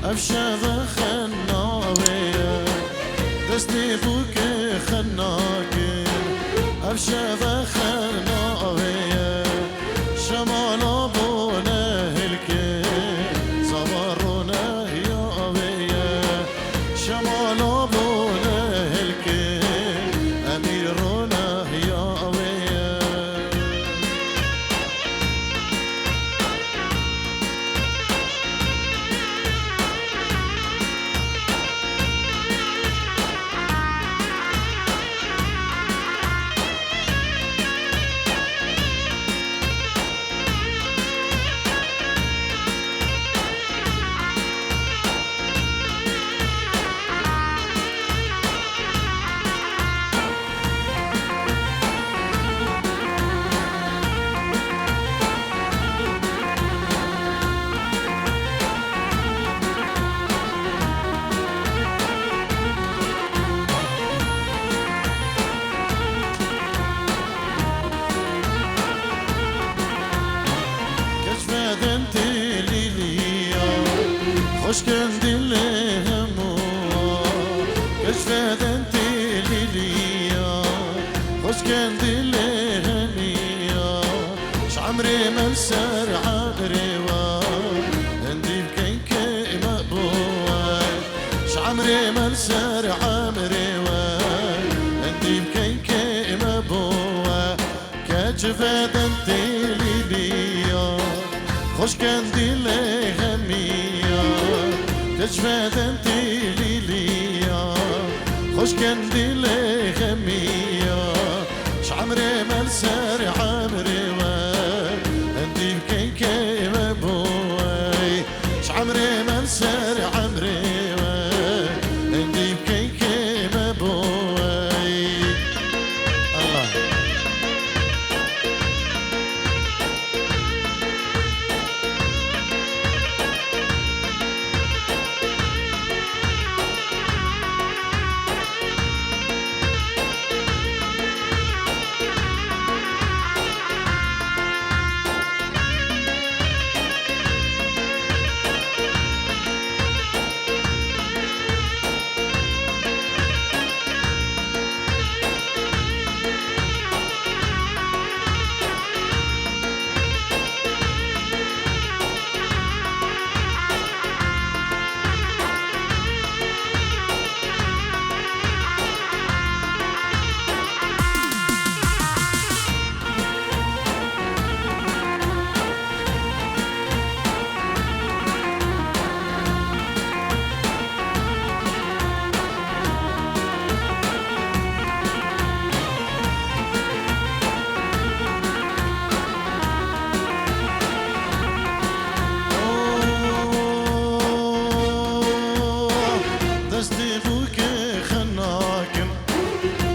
افشا خناوية دستي بوك خناكين افشا خناوية شمال ابونا هلكين صبرونا ياوية شمال ابونا هلكين اميرونا ياوية خوش کندی همو کشفت انتی لیلیا خوش کندی همیا شعمري من سر عمري و اندي بكيك مقبوي شعمري من سر عمري و اندي بكيك مقبوي كشفت انتي ليليا خوش كندي هميا تجفت انتي ليليا خوش كندي هميا شعمري ملسر عمري و اندي بكيك مبوي شعمري ملسر عمري و اندي بكيك مبوي الله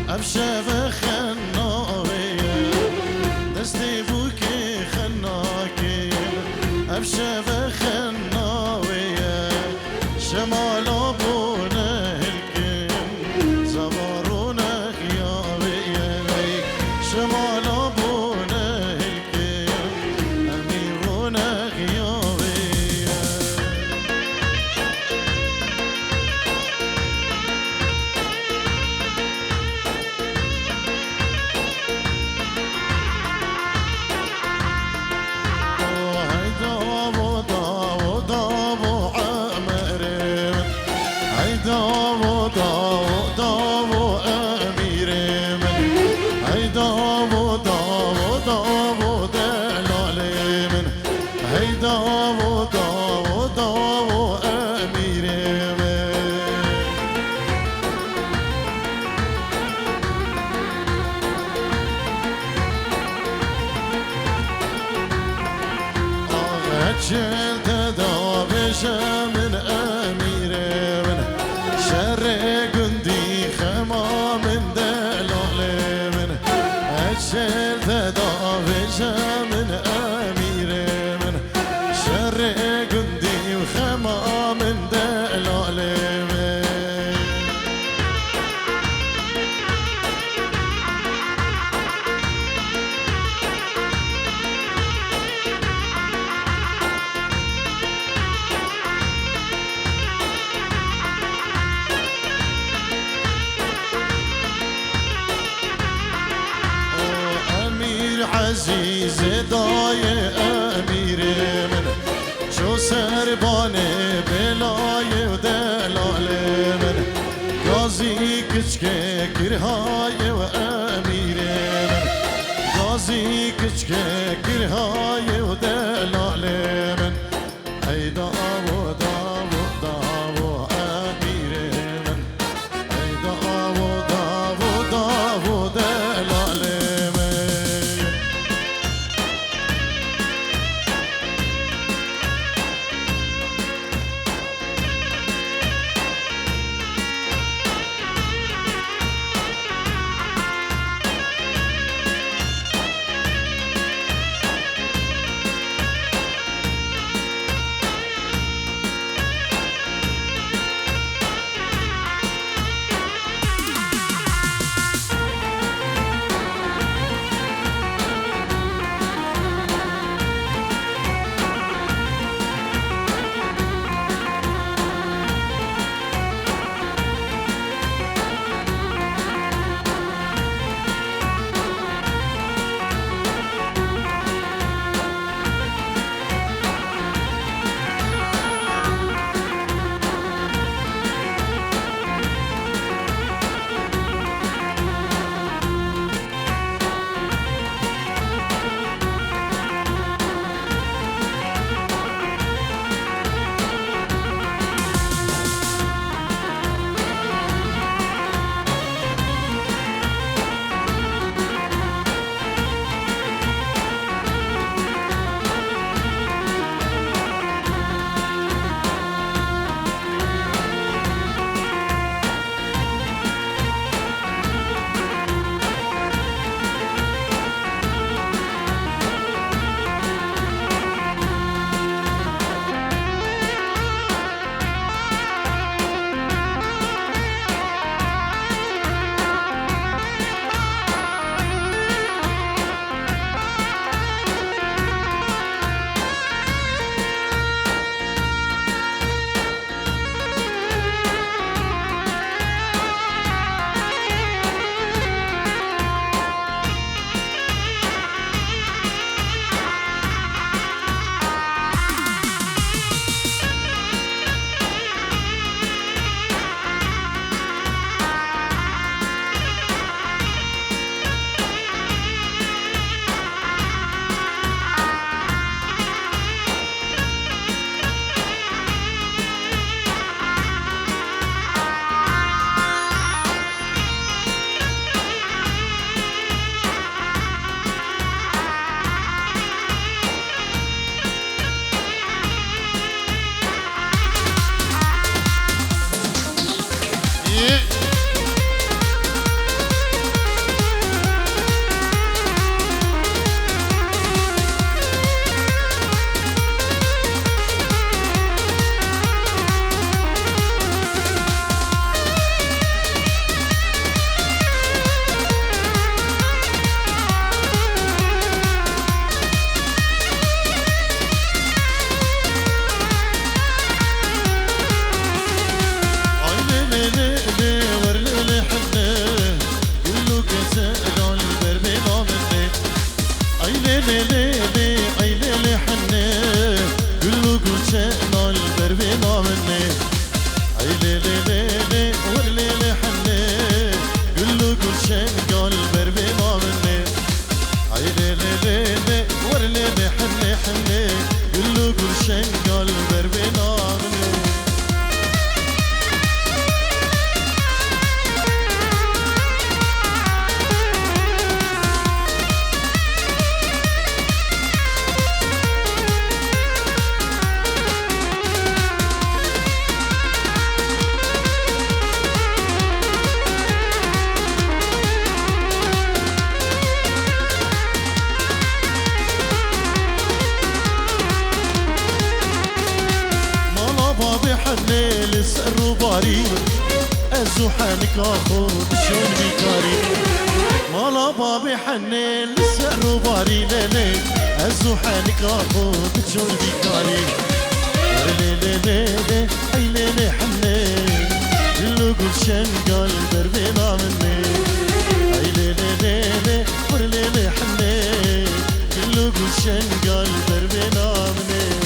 افشا خناوية دستي بوكي خناكين افشا خناوية شمال ابونا هلكين زبرونا ياوية شمال ابونا هلكين اميرونا ياوية داو داو داو امیر من ای داو داو داو دلال من ای داو داو داو امیر من آقا چل تدا بشم من امیر من شر گندی خما من دلال من اجل تدا بشم من امیر من شر گندی خما من دلال من عزیز دای امیر من شو سربان بلای و دلال من گازی کچکه کرهای و امیر من گازی کچکه کرهای و دلال من ای داو داو داو امیر من ای داو داو داو دلال من زحانك اخذ شون بكاري مالا بابي حنين لسه باري ليلي زحانك اخذ شون بكاري ليلي ليلي اي ليلي حنين اللي قول شن قلب دربنا مني اي ليلي ليلي ورليلي حنين لو گلشن گل در بنامنه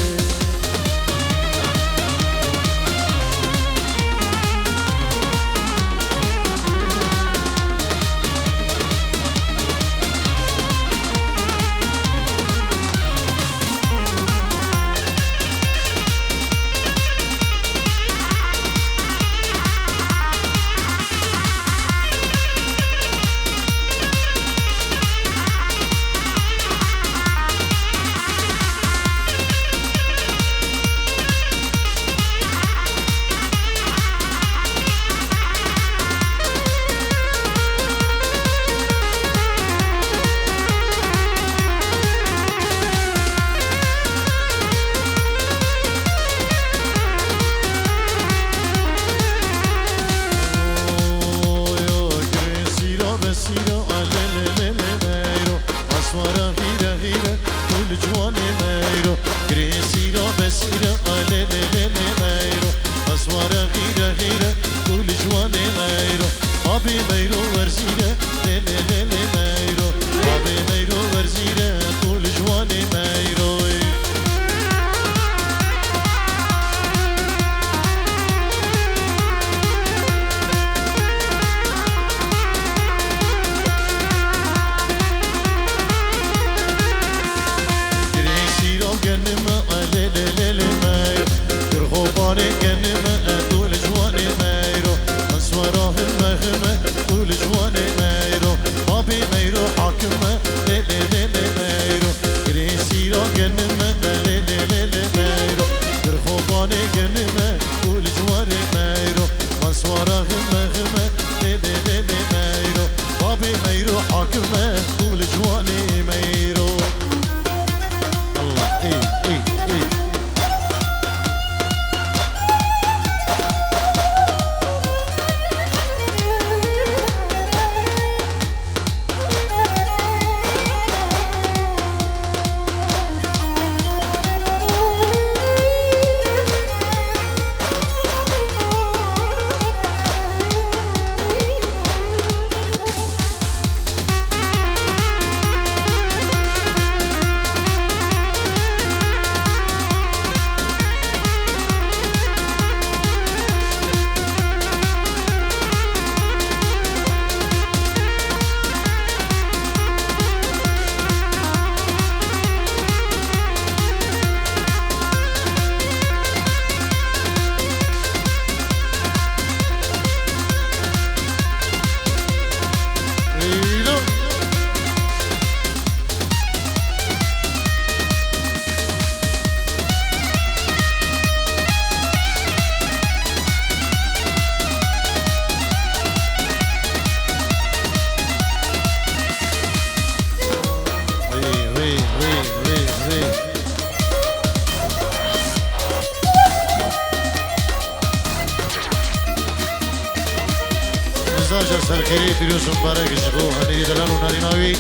سرخیری پیروز مبارک شبو هنی دلال و ناریناوی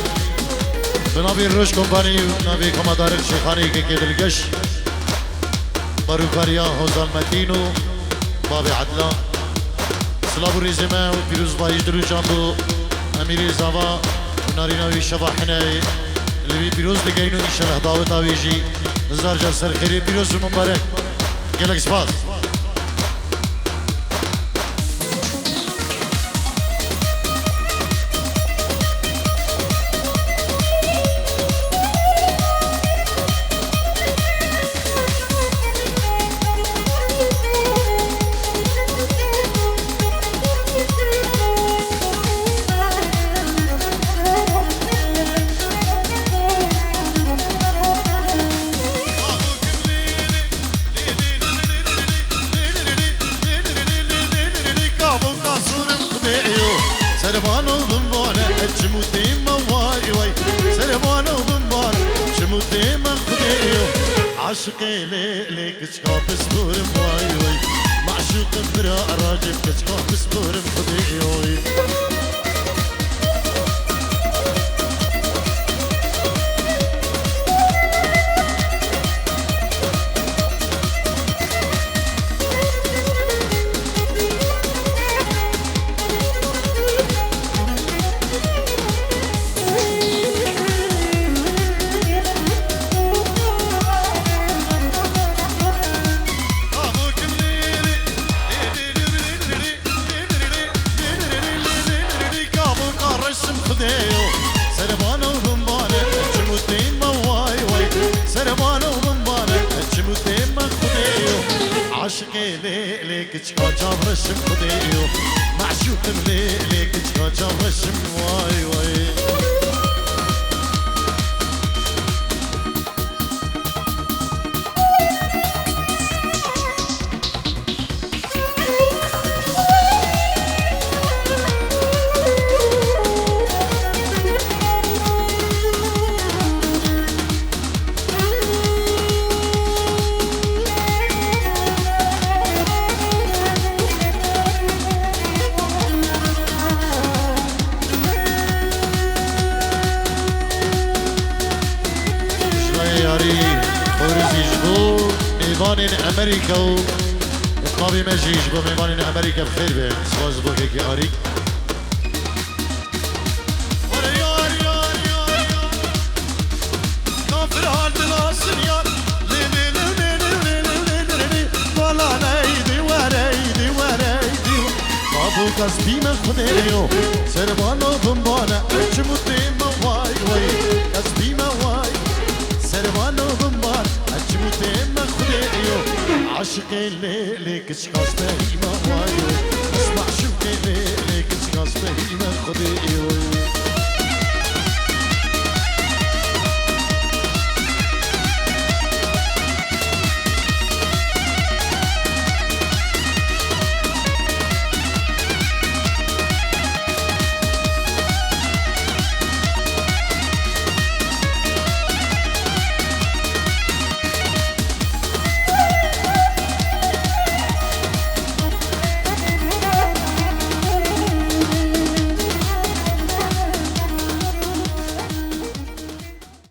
بنابی روش کمپانی نابی کمادار شیخانی که دلگش باروکاریا حوزان متین و باب عدلان سلاب و ریزمه و پیروز بایش درو جانبو امیری زاوا و ناریناوی شباحنه لبی پیروز دگینو ایشاله داوت آویجی نزار جا سرخیری پیروز مبارک گلک سپاس عاشقي ليلك تشكاف سبور مواي وي معشوق براء راجل تشكاف سبور مخدي وي كتشكا جابرشم خديو معشوق الليلي كتشكا جابرشم واي واي ميوان امريكا و اطلابي مجيش بو ميوان امريكا بخير بهم سواز بو هيك اريك قصدي من خديو سربانو بمبانا اجمتي مواي واي قصدي مواي سربانو بمبانا اجمتي من خديو عاشق الليل كش قصدي مواي اسمع شو كلي